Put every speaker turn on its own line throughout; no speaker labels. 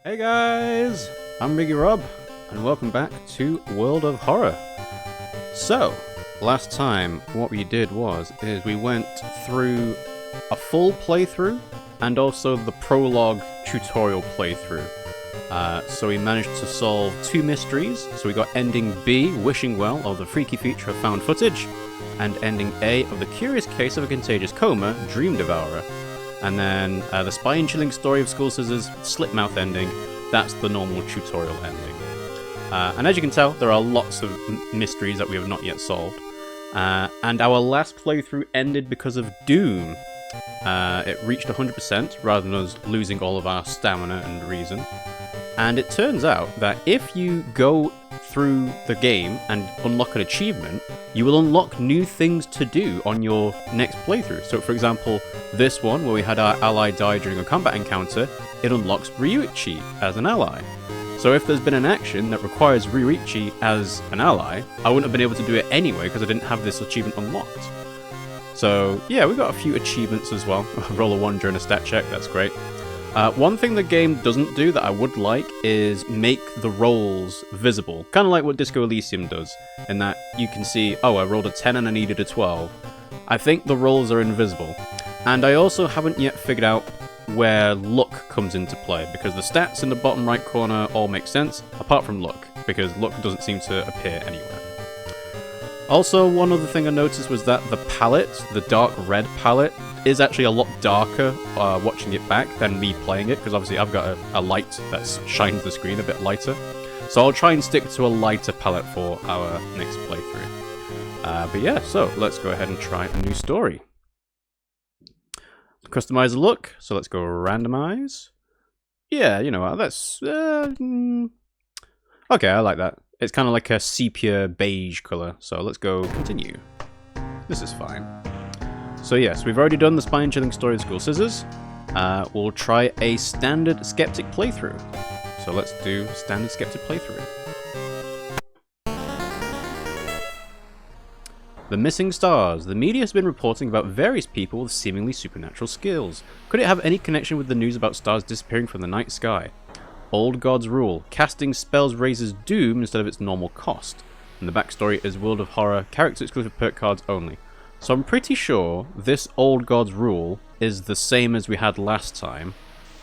Hey guys, I'm RiggyRob, and welcome back to World of Horror. So, last time what we did is we went through a full playthrough and also the prologue tutorial playthrough. So we managed to solve two mysteries. So we got ending B, Wishing Well, of the freaky feature of found footage, and ending A of the curious case of a contagious coma, Dream Devourer. And then the spine-chilling story of School Scissors, Slipmouth ending. That's the normal tutorial ending. And as you can tell, there are lots of mysteries that we have not yet solved. And our last playthrough ended because of Doom. It reached 100% rather than us losing all of our stamina and reason. And it turns out that if you go through the game and unlock an achievement, you will unlock new things to do on your next playthrough. So for example, this one where we had our ally die during a combat encounter, it unlocks Ryuichi as an ally. So if there's been an action that requires Ryuichi as an ally, I wouldn't have been able to do it anyway because I didn't have this achievement unlocked. So yeah, we got a few achievements as well. Roll a 1 during a stat check, that's great. One thing the game doesn't do that I would like is make the rolls visible. Kind of like what Disco Elysium does, in that you can see, oh, I rolled a 10 and I needed a 12. I think the rolls are invisible. And I also haven't yet figured out where luck comes into play, because the stats in the bottom right corner all make sense, apart from luck, because luck doesn't seem to appear anywhere. Also, one other thing I noticed was that the palette, the dark red palette, is actually a lot darker watching it back than me playing it, because obviously I've got a light that shines the screen a bit lighter. So I'll try and stick to a lighter palette for our next playthrough. But yeah, so let's go ahead and try a new story. Customize the look, so let's go randomize. Yeah, you know what, that's... okay, I like that. It's kind of like a sepia beige colour, so let's go continue. This is fine. So yes, we've already done the spine-chilling story of School Scissors. We'll try a standard skeptic playthrough. So let's do standard skeptic playthrough. The missing stars. The media has been reporting about various people with seemingly supernatural skills. Could it have any connection with the news about stars disappearing from the night sky? Old God's Rule. Casting spells raises doom instead of its normal cost. And the backstory is World of Horror, character exclusive perk cards only. So I'm pretty sure this Old God's Rule is the same as we had last time,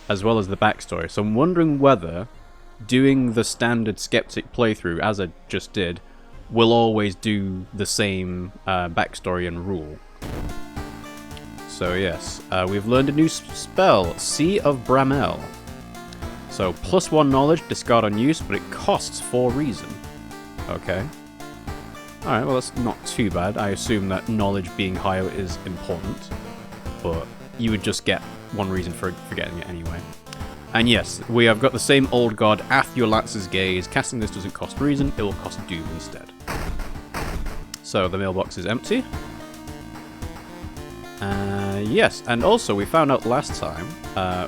as well as the backstory. So I'm wondering whether doing the standard skeptic playthrough, as I just did, will always do the same backstory and rule. So yes, we've learned a new spell, Sea of Bramel. So +1 knowledge, discard on use, but it costs 4 reason. Okay. Alright, well that's not too bad. I assume that knowledge being higher is important, but you would just get 1 reason for getting it anyway. And yes, we have got the same old god, Athulatz's Gaze. Casting this doesn't cost reason, it will cost doom instead. So the mailbox is empty. Yes, and also we found out last time,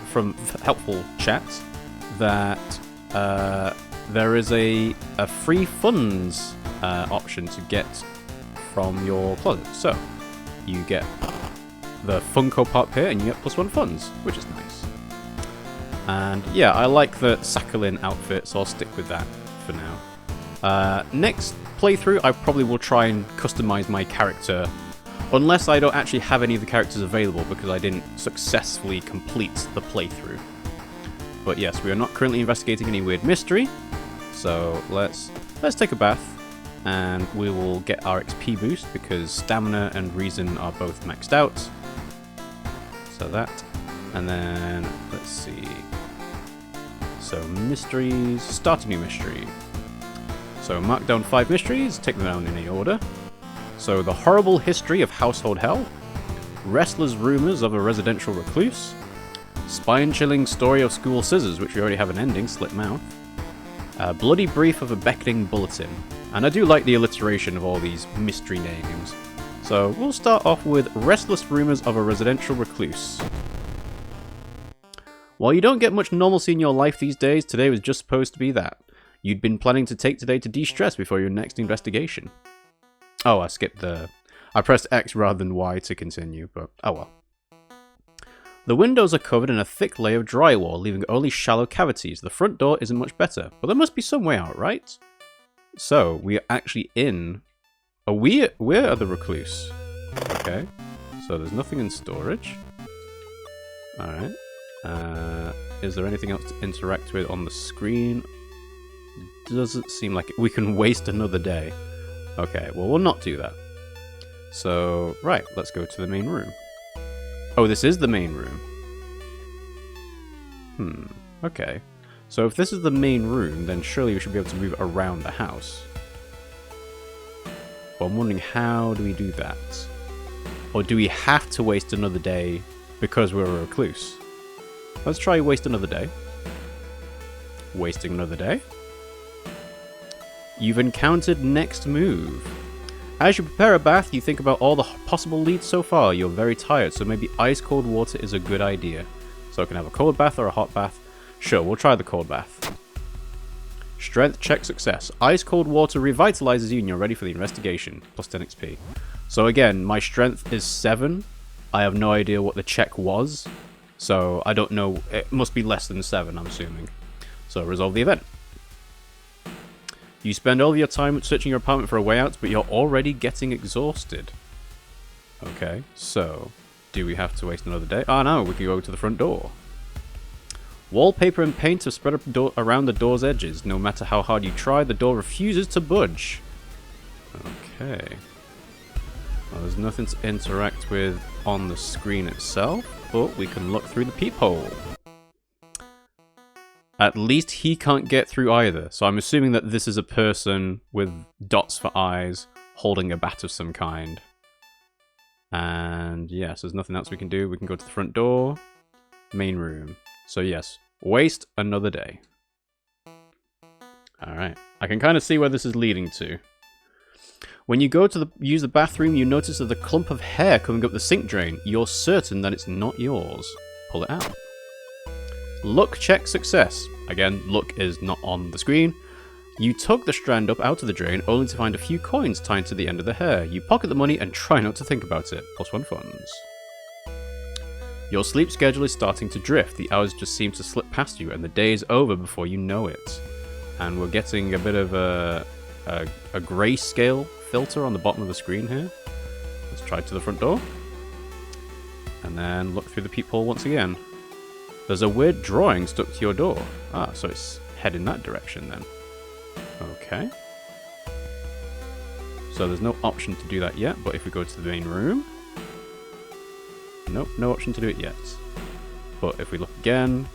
from helpful chat, that there is a free funds option to get from your closet. So you get the Funko Pop here and you get +1 funds, which is nice. And yeah, I like the Sakhalin outfit, so I'll stick with that for now. Next playthrough, I probably will try and customize my character, unless I don't actually have any of the characters available because I didn't successfully complete the playthrough. But yes, we are not currently investigating any weird mystery, so let's take a bath, and we will get our XP boost because stamina and reason are both maxed out. So that, and then let's see. So mysteries, start a new mystery. So mark down 5 mysteries, take them down in any order. So the horrible history of household hell, Restless Rumours of a residential recluse, spine-chilling story of School Scissors, which we already have an ending, Slipmouth, a bloody brief of a beckoning bulletin. And I do like the alliteration of all these mystery names. So we'll start off with Restless Rumours of a residential recluse. While you don't get much normalcy in your life these days, today was just supposed to be that. You'd been planning to take today to de-stress before your next investigation. Oh, I skipped I pressed X rather than Y to continue, but oh well. The windows are covered in a thick layer of drywall, leaving only shallow cavities. The front door isn't much better, but there must be some way out, right? So, we are actually in... Where are the Recluse? Okay. So there's nothing in storage. Alright. Is there anything else to interact with on the screen? Doesn't seem like it. We can waste another day. Okay, well, we'll not do that. So, right, let's go to the main room. Oh, this is the main room. Okay. So if this is the main room, then surely we should be able to move around the house. But I'm wondering, how do we do that? Or do we have to waste another day because we're a recluse? Let's try waste another day. Wasting another day. You've encountered next move. As you prepare a bath, you think about all the possible leads so far. You're very tired, so maybe ice cold water is a good idea. So I can have a cold bath or a hot bath. Sure, we'll try the cold bath. Strength check success. Ice cold water revitalizes you and you're ready for the investigation. Plus 10 XP. So again, my strength is 7. I have no idea what the check was. So I don't know. It must be less than 7, I'm assuming. So resolve the event. You spend all of your time searching your apartment for a way out, but you're already getting exhausted. Okay, so do we have to waste another day? Oh no, we can go to the front door. Wallpaper and paint have spread up around the door's edges. No matter how hard you try, the door refuses to budge. Okay. Well, there's nothing to interact with on the screen itself, but we can look through the peephole. At least he can't get through either, so I'm assuming that this is a person with dots for eyes, holding a bat of some kind. And yes, there's nothing else we can do. We can go to the front door, main room. So yes, waste another day. Alright, I can kind of see where this is leading to. When you go to use the bathroom, you notice that the clump of hair coming up the sink drain. You're certain that it's not yours. Pull it out. Luck check success. Again, luck is not on the screen. You tug the strand up out of the drain, only to find a few coins tied to the end of the hair. You pocket the money and try not to think about it. Plus 1 funds. Your sleep schedule is starting to drift. The hours just seem to slip past you, and the day is over before you know it. And we're getting a bit of a grayscale filter on the bottom of the screen here. Let's try to the front door. And then look through the peephole once again. There's a weird drawing stuck to your door. Ah, so it's heading that direction then. Okay. So there's no option to do that yet, but if we go to the main room... Nope, no option to do it yet. But if we look again,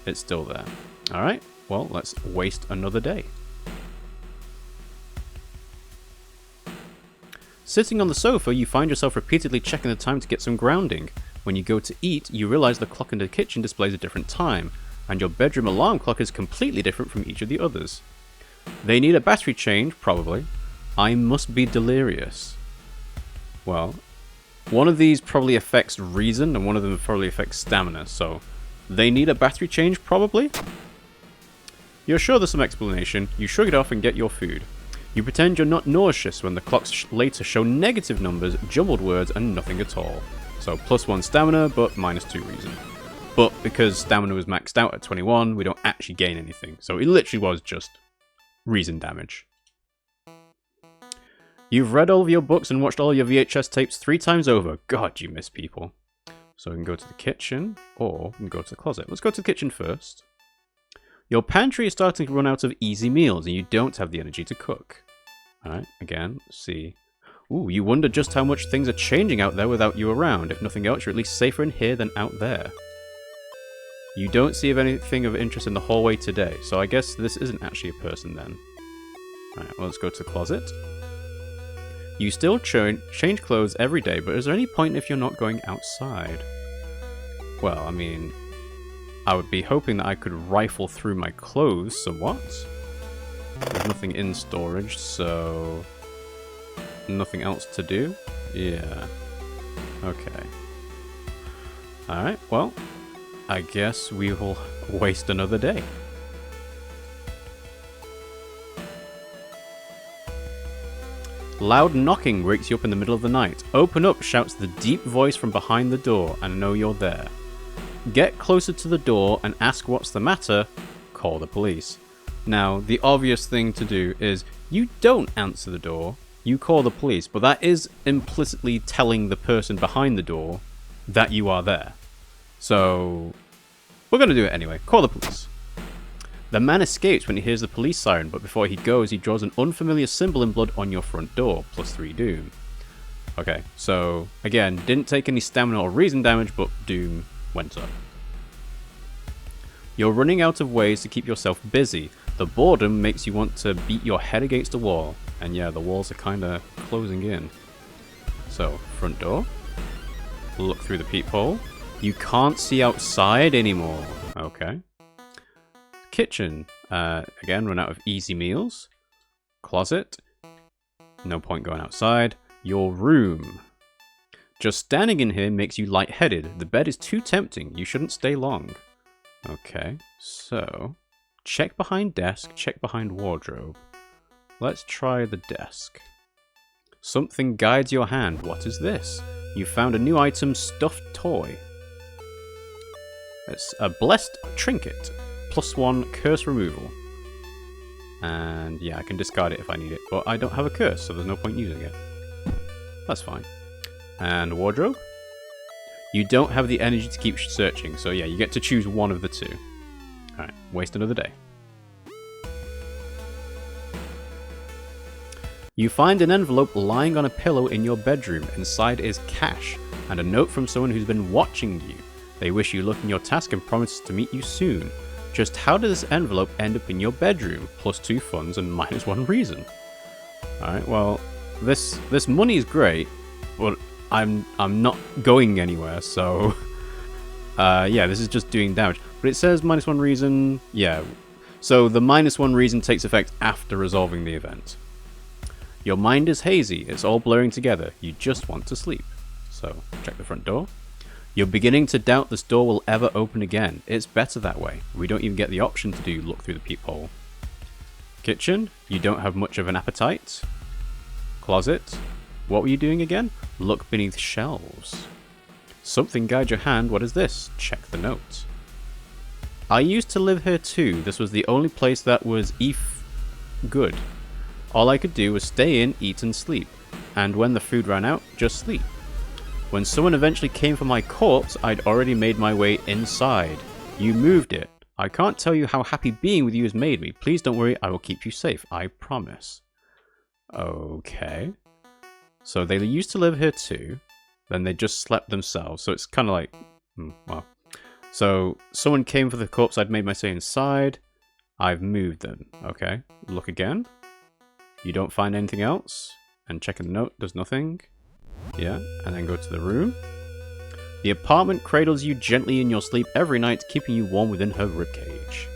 it's still there. Alright, well, let's waste another day. Sitting on the sofa, you find yourself repeatedly checking the time to get some grounding. When you go to eat, you realize the clock in the kitchen displays a different time, and your bedroom alarm clock is completely different from each of the others. They need a battery change, probably. I must be delirious. Well, one of these probably affects reason, and one of them probably affects stamina, so they need a battery change, probably? You're sure there's some explanation. You shrug it off and get your food. You pretend you're not nauseous when the clocks later show negative numbers, jumbled words, and nothing at all. So plus 1 stamina, but minus 2 reason. But because stamina was maxed out at 21, we don't actually gain anything. So it literally was just reason damage. You've read all of your books and watched all your VHS tapes 3 times over. God, you miss people. So we can go to the kitchen, or we can go to the closet. Let's go to the kitchen first. Your pantry is starting to run out of easy meals, and you don't have the energy to cook. Alright, again, let's see. Ooh, you wonder just how much things are changing out there without you around. If nothing else, you're at least safer in here than out there. You don't see anything of interest in the hallway today, so I guess this isn't actually a person then. Alright, well, let's go to the closet. You still change clothes every day, but is there any point if you're not going outside? Well, I mean, I would be hoping that I could rifle through my clothes somewhat. There's nothing in storage, so... nothing else to do? Yeah. Okay. Alright, well, I guess we will waste another day. Loud knocking wakes you up in the middle of the night. Open up, shouts the deep voice from behind the door, and know you're there. get closer to the door and ask what's the matter, call the police. Now, the obvious thing to do is you don't answer the door, you call the police, but that is implicitly telling the person behind the door that you are there. So, we're going to do it anyway. Call the police. The man escapes when he hears the police siren, but before he goes, he draws an unfamiliar symbol in blood on your front door, +3 doom. Okay, so, again, didn't take any stamina or reason damage, but doom went up. You're running out of ways to keep yourself busy. The boredom makes you want to beat your head against a wall. And yeah, the walls are kind of closing in. So, front door. Look through the peephole. You can't see outside anymore. Okay. Kitchen. Again, run out of easy meals. Closet. No point going outside. Your room. Just standing in here makes you lightheaded. The bed is too tempting. You shouldn't stay long. Okay, so check behind desk, check behind wardrobe. Let's try the desk. Something guides your hand. What is this? You found a new item, stuffed toy. It's a blessed trinket. +1 curse removal. And yeah, I can discard it if I need it, but I don't have a curse, so there's no point using it. That's fine. And wardrobe? You don't have the energy to keep searching, so yeah, you get to choose one of the two. Alright, waste another day. You find an envelope lying on a pillow in your bedroom. Inside is cash, and a note from someone who's been watching you. They wish you luck in your task and promise to meet you soon. Just how did this envelope end up in your bedroom? +2 funds and -1 reason. Alright, well, this money is great, but I'm not going anywhere, so yeah, this is just doing damage. But it says -1 reason, yeah. So the -1 reason takes effect after resolving the event. Your mind is hazy, it's all blurring together. You just want to sleep. So, check the front door. You're beginning to doubt this door will ever open again. It's better that way. We don't even get the option to do look through the peephole. Kitchen, you don't have much of an appetite. Closet, what were you doing again? Look beneath shelves. Something guides your hand, what is this? Check the note. I used to live here too. This was the only place that was good. All I could do was stay in, eat and sleep. And when the food ran out, just sleep. When someone eventually came for my corpse, I'd already made my way inside. You moved it. I can't tell you how happy being with you has made me. Please don't worry, I will keep you safe. I promise. Okay. So they used to live here too. Then they just slept themselves. So it's kind of like... well. So someone came for the corpse, I'd made my way inside. I've moved them. Okay. Look again. You don't find anything else. And checking the note, does nothing. Yeah, and then go to the room. The apartment cradles you gently in your sleep every night, keeping you warm within her ribcage.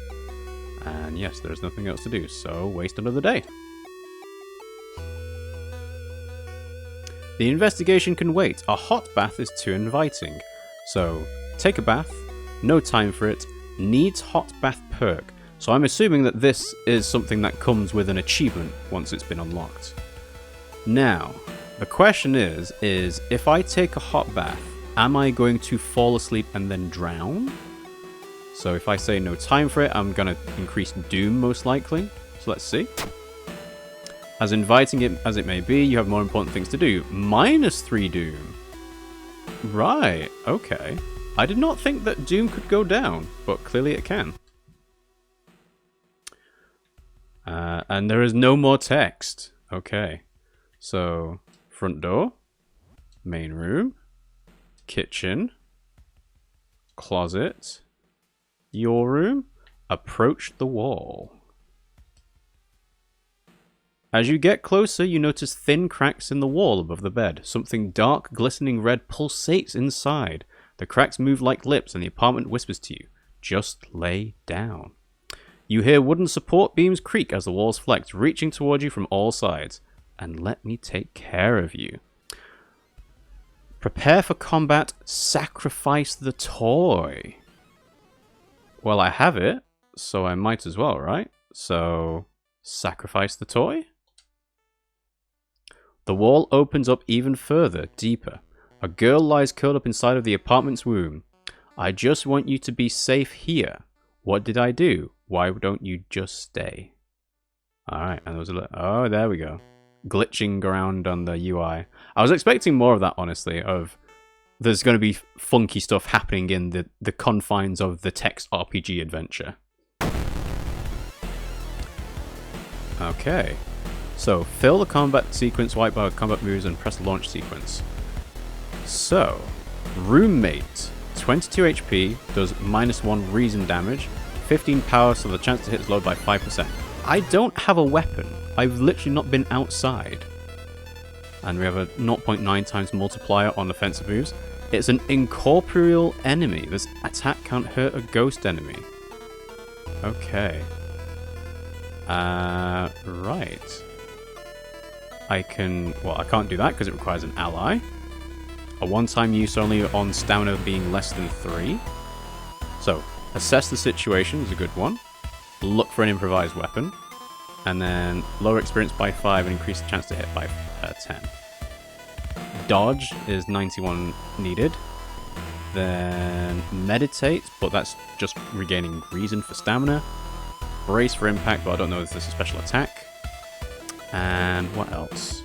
And yes, there's nothing else to do, so waste another day. The investigation can wait. A hot bath is too inviting. So, take a bath, no time for it, needs hot bath perk. So I'm assuming that this is something that comes with an achievement once it's been unlocked. Now, the question is if I take a hot bath, am I going to fall asleep and then drown? So if I say no time for it, I'm going to increase doom most likely. So let's see. As inviting it as it may be, you have more important things to do. -3 doom. Right, okay. I did not think that doom could go down, but clearly it can. And there is no more text. Okay. So, front door, main room, kitchen, closet, your room, approach the wall. As you get closer, you notice thin cracks in the wall above the bed. Something dark, glistening red pulsates inside. The cracks move like lips and the apartment whispers to you, just lay down. You hear wooden support beams creak as the walls flex, reaching toward you from all sides. And let me take care of you. Prepare for combat, sacrifice the toy. Well, I have it, so I might as well, right? So, sacrifice the toy? The wall opens up even further, deeper. A girl lies curled up inside of the apartment's womb. I just want you to be safe here. What did I do? Why don't you just stay? Alright, and there was a little... Oh, there we go. Glitching around on the UI. I was expecting more of that, honestly, of... There's going to be funky stuff happening in the confines of the text RPG adventure. Okay. So, fill the combat sequence, wipe out combat moves, and press launch sequence. So, Roommate. 22 HP, does -1 reason damage, 15 power, so the chance to hit is lowered by 5%. I don't have a weapon. I've literally not been outside. And we have a 0.9 times multiplier on offensive moves. It's an incorporeal enemy. This attack can't hurt a ghost enemy. Okay. Right. I can... Well, I can't do that because it requires an ally. A one-time use only on stamina being less than 3. So, assess the situation is a good one. Look for an improvised weapon. And then lower experience by 5 and increase the chance to hit by 10. Dodge is 91 needed. Then meditate, but that's just regaining reason for stamina. Brace for impact, but I don't know if this is a special attack. And what else?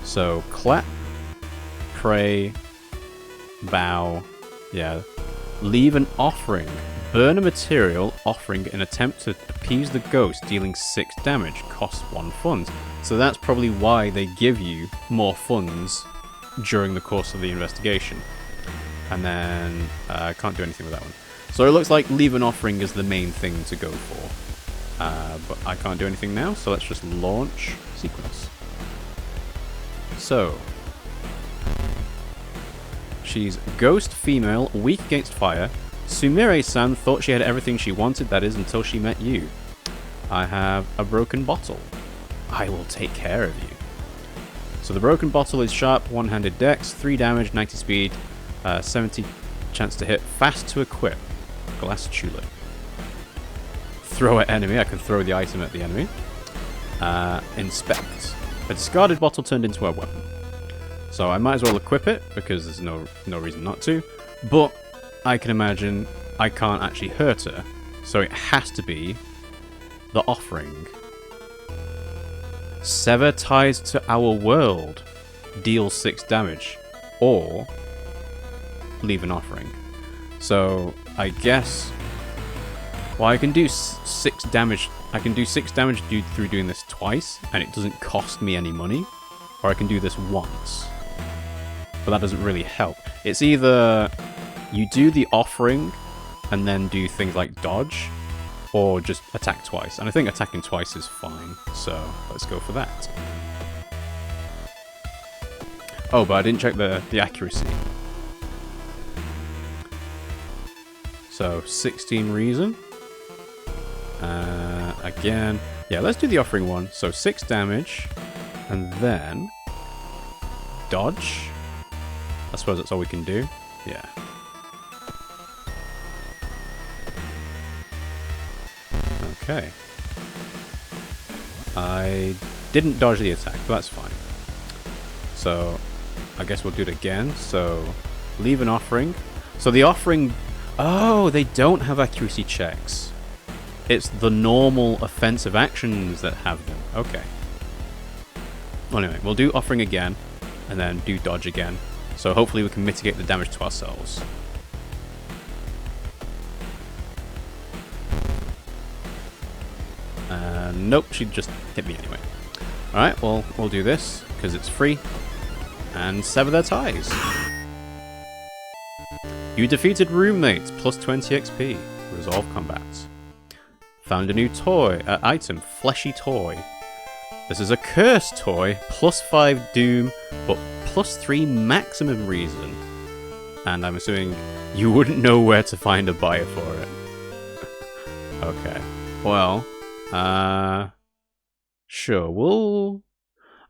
So, clap, pray, bow, yeah. Leave an offering. Burn a material offering in attempt to appease the ghost, dealing 6 damage. Costs 1 funds. So that's probably why they give you more funds during the course of the investigation. And then I can't do anything with that one. So it looks like leave an offering is the main thing to go for. But I can't do anything now, so let's just launch sequence. So, she's ghost female, weak against fire. Sumire-san thought she had everything she wanted, that is, until she met you. I have a broken bottle. I will take care of you. So the broken bottle is sharp, one-handed dex, 3 damage, 90 speed, 70 chance to hit, fast to equip. Glass tulip. Throw at enemy. I can throw the item at the enemy. Inspect. A discarded bottle turned into a weapon. So I might as well equip it, because there's no reason not to. But I can imagine I can't actually hurt her. So it has to be the offering. Sever ties to our world. Deal 6 damage. Or leave an offering. So I guess... Well, I can do 6 damage. I can do 6 damage through doing this twice, and it doesn't cost me any money. Or I can do this once. But that doesn't really help. It's either you do the offering and then do things like dodge, or just attack twice. And I think attacking twice is fine, so let's go for that. Oh, but I didn't check the accuracy. So, 16 reason. Again, yeah, let's do the offering one. So 6 damage, and then dodge. I suppose that's all we can do. Yeah. Okay. I didn't dodge the attack, but that's fine. So I guess we'll do it again. So leave an offering. So the offering... Oh, they don't have accuracy checks. It's the normal offensive actions that have them. Okay. Well, anyway, we'll do offering again, and then do dodge again. So hopefully we can mitigate the damage to ourselves. Nope, she just hit me anyway. Alright, well, we'll do this, because it's free. And sever their ties. You defeated roommates, plus 20 XP. Resolve combat. Found a new toy, item, fleshy toy. This is a cursed toy, plus 5 doom, but plus 3 maximum reason. And I'm assuming you wouldn't know where to find a buyer for it. Okay. Well, sure, we'll...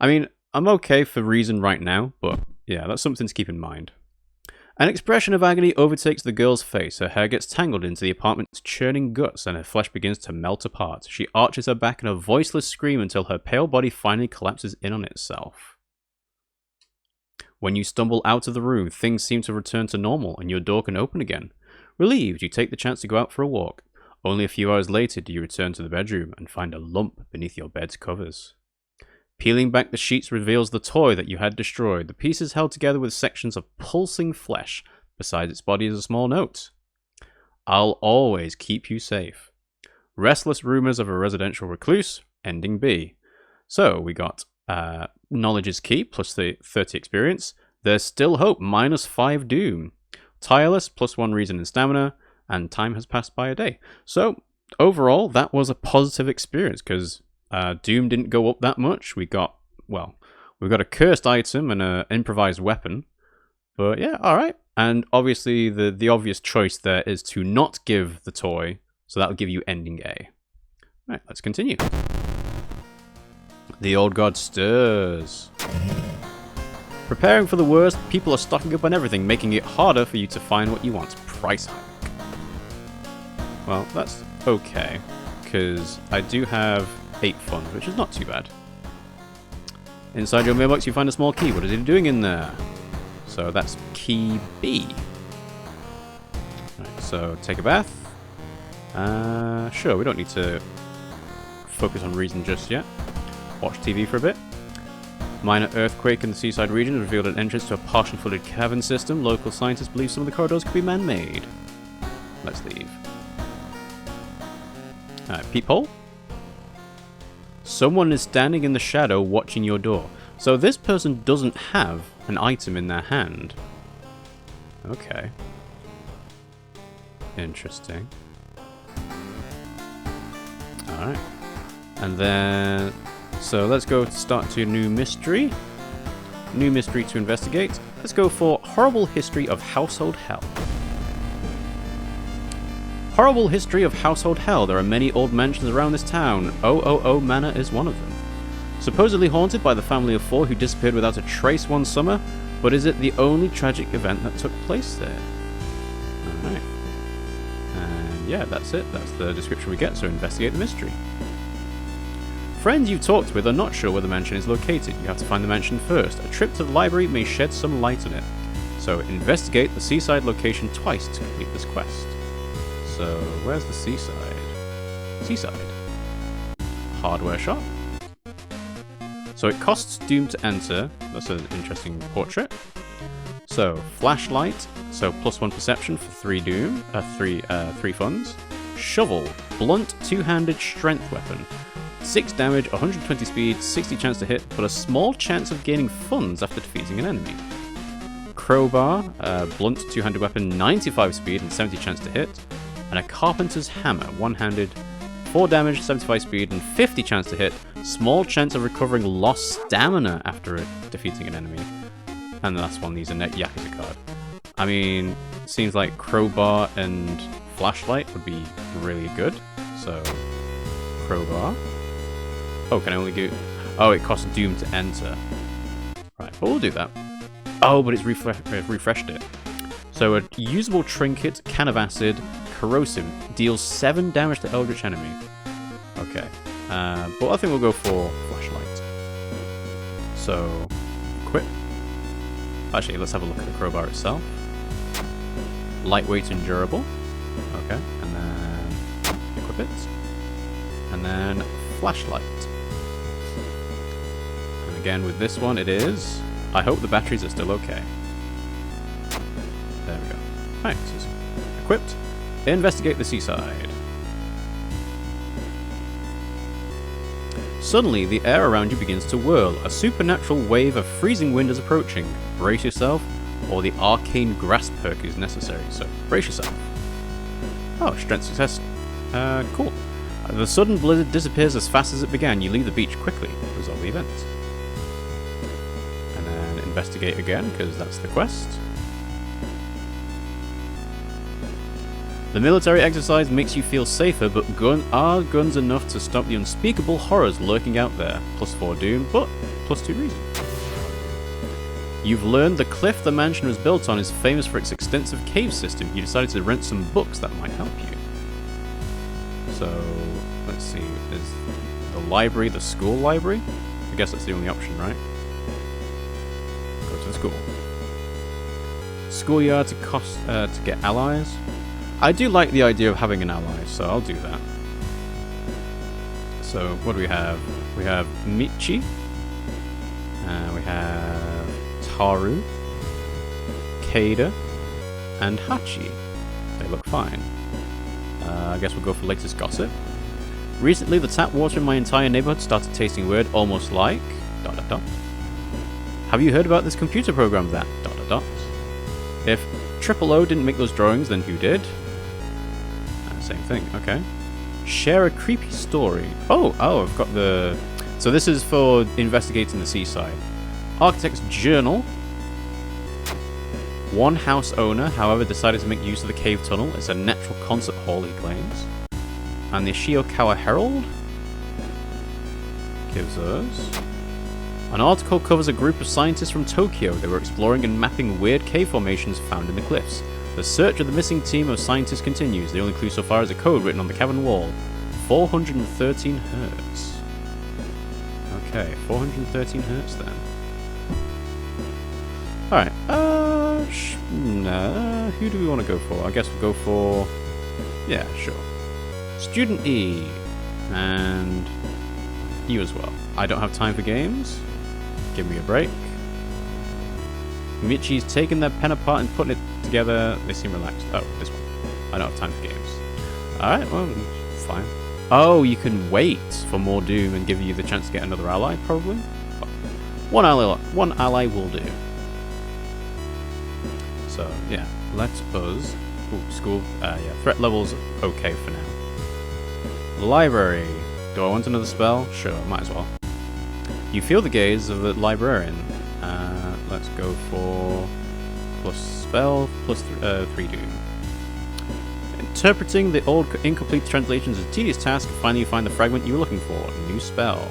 I mean, I'm okay for reason right now, but yeah, that's something to keep in mind. An expression of agony overtakes the girl's face. Her hair gets tangled into the apartment's churning guts, and her flesh begins to melt apart. She arches her back in a voiceless scream until her pale body finally collapses in on itself. When you stumble out of the room, things seem to return to normal and your door can open again. Relieved, you take the chance to go out for a walk. Only a few hours later do you return to the bedroom and find a lump beneath your bed's covers. Peeling back the sheets reveals the toy that you had destroyed. The pieces held together with sections of pulsing flesh. Beside its body is a small note. I'll always keep you safe. Restless Rumours of a Residential Recluse, ending B. So we got knowledge is key, plus the 30 experience. There's still hope, -5 doom. Tireless, +1 reason and stamina. And time has passed by a day. So overall, that was a positive experience because doom didn't go up that much. We got a cursed item and an improvised weapon. But yeah, alright. And obviously the obvious choice there is to not give the toy. So that'll give you ending A. Alright, let's continue. The old god stirs. Preparing for the worst, people are stocking up on everything, making it harder for you to find what you want. Price hike. Well, that's okay, because I do have 8 funds, which is not too bad. Inside your mailbox, you find a small key. What is it doing in there? So that's key B. Right, so take a bath. Sure, we don't need to focus on reason just yet. Watch TV for a bit. Minor earthquake in the seaside region revealed an entrance to a partially flooded cavern system. Local scientists believe some of the corridors could be man-made. Let's leave. Peephole. Someone is standing in the shadow watching your door. So this person doesn't have an item in their hand. Okay. Interesting. Alright. And then... So let's go start to a new mystery. New mystery to investigate. Let's go for Horrible History of Household Hell. Horrible history of household hell. There are many old mansions around this town. 000 Manor is one of them. Supposedly haunted by the family of 4 who disappeared without a trace one summer, but is it the only tragic event that took place there? Alright. And yeah, that's it. That's the description we get, so investigate the mystery. Friends you've talked with are not sure where the mansion is located. You have to find the mansion first. A trip to the library may shed some light on it. So investigate the seaside location twice to complete this quest. So, where's the seaside? Seaside. Hardware shop. So it costs doom to enter. That's an interesting portrait. So, flashlight. So +1 perception for 3 doom. 3 funds. Shovel. Blunt 2-handed strength weapon. 6 damage, 120 speed, 60 chance to hit, but a small chance of gaining funds after defeating an enemy. Crowbar. Blunt 2-handed weapon, 95 speed and 70 chance to hit. And a carpenter's hammer, 1-handed, 4 damage, 75 speed, and 50 chance to hit. Small chance of recovering lost stamina after defeating an enemy. And the last one, these are net Yakuza card. I mean, seems like crowbar and flashlight would be really good. So, crowbar. Oh, can I only do... Oh, it costs doom to enter. Right, but we'll do that. Oh, but it's refreshed it. So a usable trinket, can of acid, corrosive, deals 7 damage to eldritch enemy. Okay. But I think we'll go for flashlight. So, equip. Actually, let's have a look at the crowbar itself. Lightweight and durable. Okay. And then equip it. And then flashlight. And again with this one it is... I hope the batteries are still okay. There we go. Right, so it's equipped. Investigate the seaside. Suddenly, the air around you begins to whirl. A supernatural wave of freezing wind is approaching. Brace yourself, or the arcane grasp perk is necessary. So, brace yourself. Oh, strength success. Cool. The sudden blizzard disappears as fast as it began. You leave the beach quickly. Resolve the event. And then investigate again, because that's the quest. The military exercise makes you feel safer, but are guns enough to stop the unspeakable horrors lurking out there? +4 doom, but +2 reason. You've learned the cliff the mansion was built on is famous for its extensive cave system. You decided to rent some books that might help you. So, let's see, is the library the school library? I guess that's the only option, right? Go to the school. Schoolyard to get allies. I do like the idea of having an ally, so I'll do that. So what do we have? We have Michi. We have Taru, Keida, and Hachi. They look fine. I guess we'll go for latest gossip. Recently, the tap water in my entire neighborhood started tasting weird, almost like... ... Have you heard about this computer program that... ... If Triple O didn't make those drawings, then who did? Same thing, okay. Share a creepy story. Oh, I've got the... So this is for investigating the seaside. Architect's journal. One house owner, however, decided to make use of the cave tunnel. It's a natural concert hall, he claims. And the Shiokawa Herald gives us... An article covers a group of scientists from Tokyo. They were exploring and mapping weird cave formations found in the cliffs. The search of the missing team of scientists continues. The only clue so far is a code written on the cavern wall. 413 hertz. Okay, 413 hertz then. Alright, who do we want to go for? I guess we'll go for... Yeah, sure. Student E. And you as well. I don't have time for games. Give me a break. Michi's taking their pen apart and putting it together. They seem relaxed. Oh, this one. I don't have time for games. Alright, well, fine. Oh, you can wait for more Doom and give you the chance to get another ally, probably? Well, one ally will do. So, yeah. Let us... Ooh, school. Yeah, threat level's okay for now. Library. Do I want another spell? Sure, might as well. You feel the gaze of the librarian. Let's go for plus spell, plus 3 Doom. Interpreting the old incomplete translations is a tedious task. Finally you find the fragment you were looking for. New spell.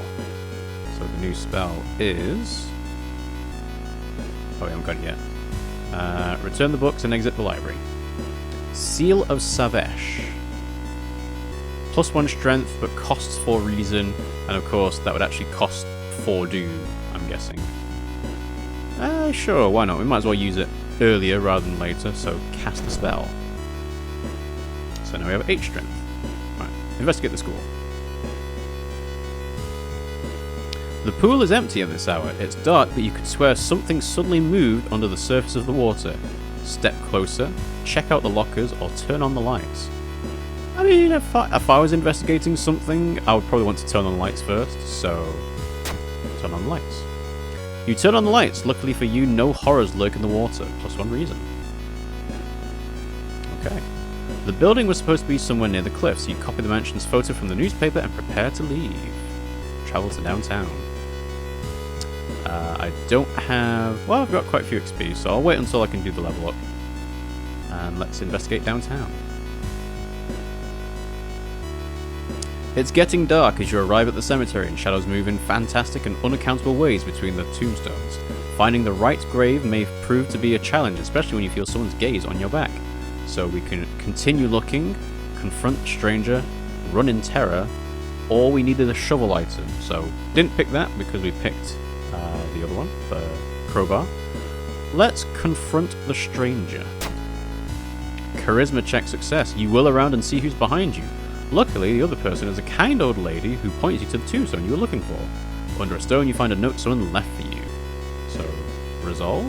So the new spell is... Oh, we haven't got it yet. Return the books and exit the library. Seal of Savesh. +1 strength, but costs 4 reason. And of course, that would actually cost 4 Doom, I'm guessing. Sure, why not? We might as well use it earlier rather than later, so cast the spell. So now we have 8 strength. Right, investigate the school. The pool is empty at this hour. It's dark, but you could swear something suddenly moved under the surface of the water. Step closer, check out the lockers, or turn on the lights. I mean, if I was investigating something, I would probably want to turn on the lights first, so... Turn on the lights. You turn on the lights. Luckily for you, no horrors lurk in the water. +1 reason. Okay. The building was supposed to be somewhere near the cliff, so you copy the mansion's photo from the newspaper and prepare to leave. Travel to downtown. I don't have... Well, I've got quite a few XP, so I'll wait until I can do the level up. And let's investigate downtown. It's getting dark as you arrive at the cemetery, and shadows move in fantastic and unaccountable ways between the tombstones. Finding the right grave may prove to be a challenge, especially when you feel someone's gaze on your back. So we can continue looking, confront the stranger, run in terror, or we needed a shovel item. So didn't pick that because we picked the other one, the crowbar. Let's confront the stranger. Charisma check success. You whirl around and see who's behind you. Luckily, the other person is a kind old lady who points you to the tombstone you were looking for. Under a stone, you find a note someone left for you. So, resolve?